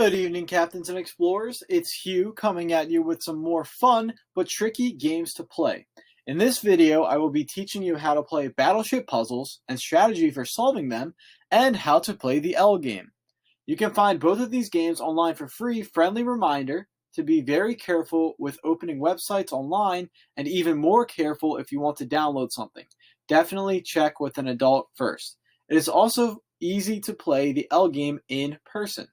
Good evening, Captains and Explorers. It's Hugh coming at you with some more fun but tricky games to play. In this video, I will be teaching you how to play battleship puzzles and strategy for solving them, and how to play the L game. You can find both of these games online for free. Friendly reminder to be very careful with opening websites online, and even more careful if you want to download something. Definitely check with an adult first. It is also easy to play the L game in person.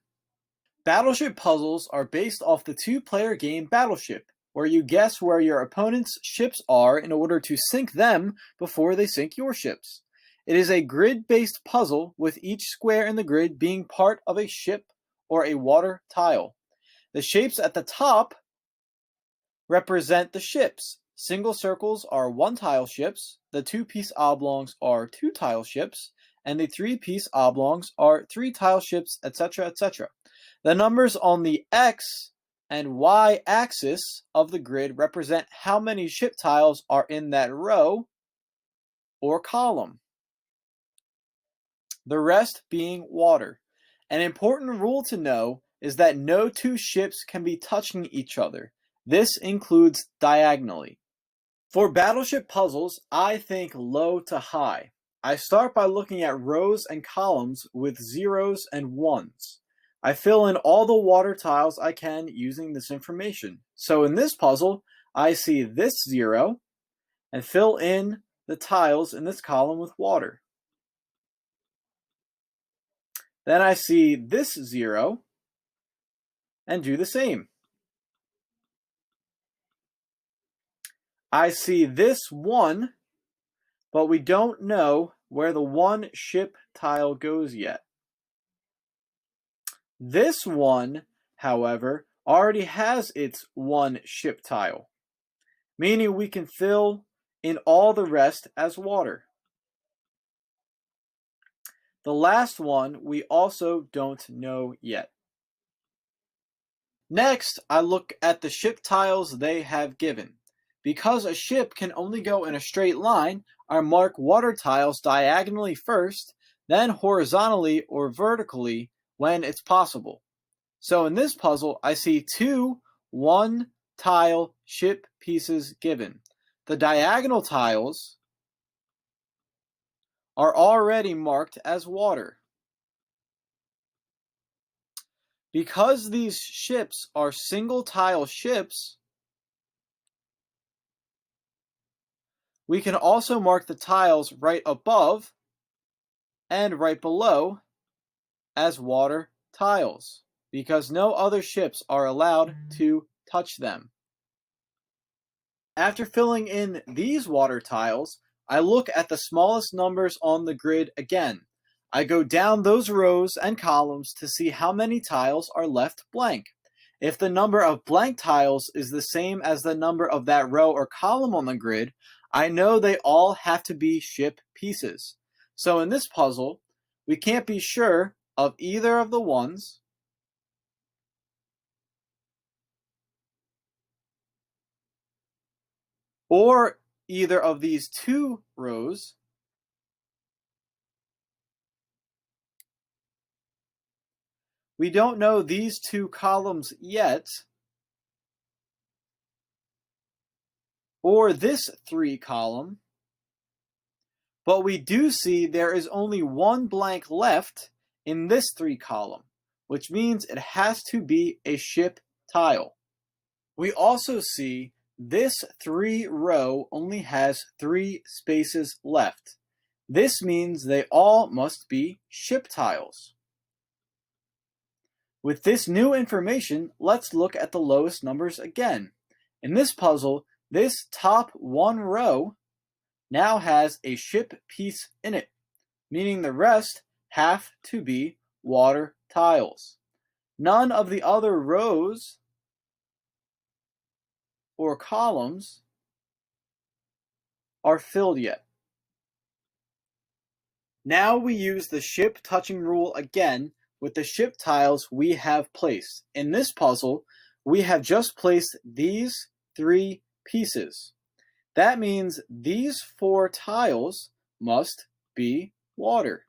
Battleship puzzles are based off the two-player game Battleship, where you guess where your opponent's ships are in order to sink them before they sink your ships. It is a grid-based puzzle, with each square in the grid being part of a ship or a water tile. The shapes at the top represent the ships. Single circles are one-tile ships, the two-piece oblongs are two-tile ships, and the three-piece oblongs are three-tile ships, etc., etc. The numbers on the X and Y axis of the grid represent how many ship tiles are in that row or column, the rest being water. An important rule to know is that no two ships can be touching each other. This includes diagonally. For battleship puzzles, I think low to high. I start by looking at rows and columns with zeros and ones. I fill in all the water tiles I can using this information. So in this puzzle, I see this 0 and fill in the tiles in this column with water. Then I see this 0 and do the same. I see this 1, but we don't know where the one ship tile goes yet. This one, however, already has its one ship tile, meaning we can fill in all the rest as water. The last one we also don't know yet. Next, I look at the ship tiles they have given. Because a ship can only go in a straight line, I mark water tiles diagonally first, then horizontally or vertically when it's possible. So in this puzzle, I see two one-tile ship pieces given. The diagonal tiles are already marked as water. Because these ships are single-tile ships, we can also mark the tiles right above and right below as water tiles, because no other ships are allowed to touch them. After filling in these water tiles, I look at the smallest numbers on the grid again. I go down those rows and columns to see how many tiles are left blank. If the number of blank tiles is the same as the number of that row or column on the grid, I know they all have to be ship pieces. So in this puzzle, we can't be sure of either of the ones or either of these two rows we don't know these two columns yet, or this 3 column, but we do see there is only one blank left in this 3 column, which means it has to be a ship tile. We also see this 3 row only has 3 spaces left. This means they all must be ship tiles. With this new information, let's look at the lowest numbers again. In this puzzle, this top 1 row now has a ship piece in it, meaning the rest have to be water tiles. None of the other rows or columns are filled yet. Now we use the ship touching rule again with the ship tiles we have placed. In this puzzle, we have just placed these 3 pieces. That means these 4 tiles must be water.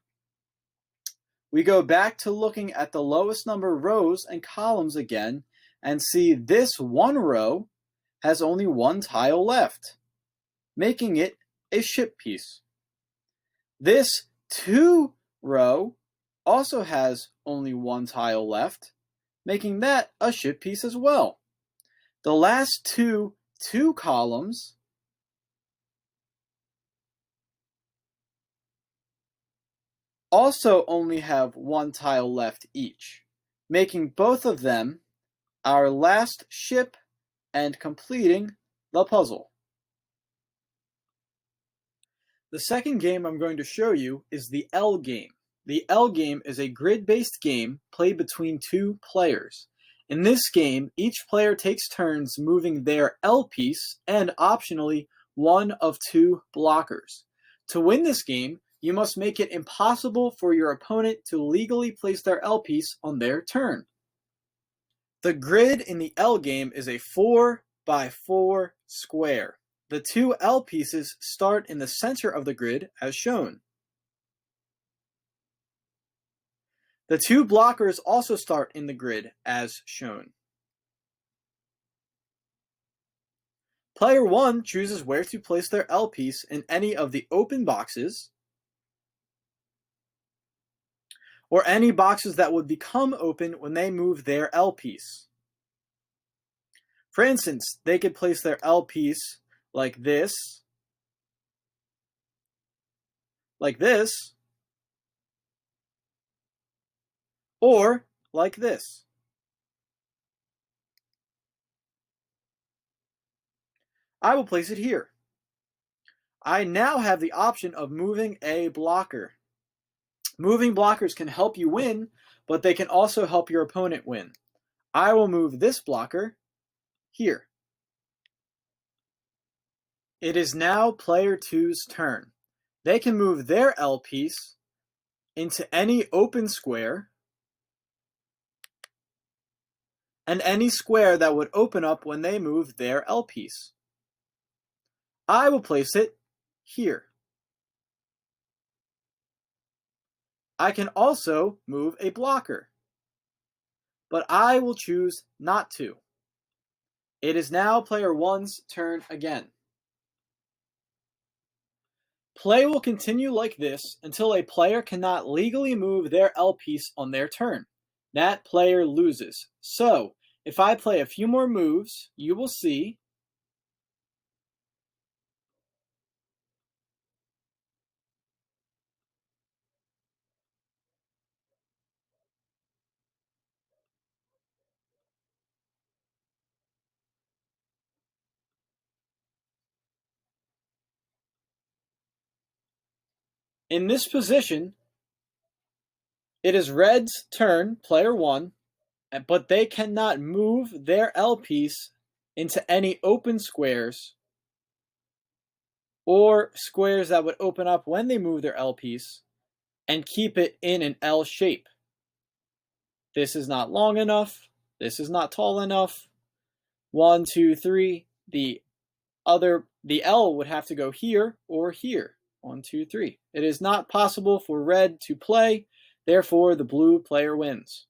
we go back to looking at the lowest number rows and columns again and see this one row has only one tile left, making it a ship piece. This 2 row also has only one tile left, making that a ship piece as well. The last two columns also only have one tile left each, making both of them our last ship and completing the puzzle. The second game I'm going to show you is the L game. The L game is a grid-based game played between 2 players. In this game, each player takes turns moving their L piece and optionally one of 2 blockers. To win this game, you must make it impossible for your opponent to legally place their L piece on their turn. The grid in the L game is a 4x4 square. The 2 L pieces start in the center of the grid as shown. The 2 blockers also start in the grid as shown. Player 1 chooses where to place their L piece in any of the open boxes or any boxes that would become open when they move their L piece. For instance, they could place their L piece like this, or like this. I will place it here. I now have the option of moving a blocker. Moving blockers can help you win, but they can also help your opponent win. I will move this blocker here. It is now player 2's turn. They can move their L piece into any open square and any square that would open up when they move their L piece. I will place it here. I can also move a blocker, but I will choose not to. It is now player 1's turn again. Play will continue like this until a player cannot legally move their L piece on their turn. That player loses. So, if I play a few more moves, you will see in this position, it is Red's turn, player 1, but they cannot move their L piece into any open squares or squares that would open up when they move their L piece and keep it in an L shape. This is not long enough. This is not tall enough. 1, 2, 3. The L would have to go here or here. 1, 2, 3. It is not possible for Red to play. Therefore, the blue player wins.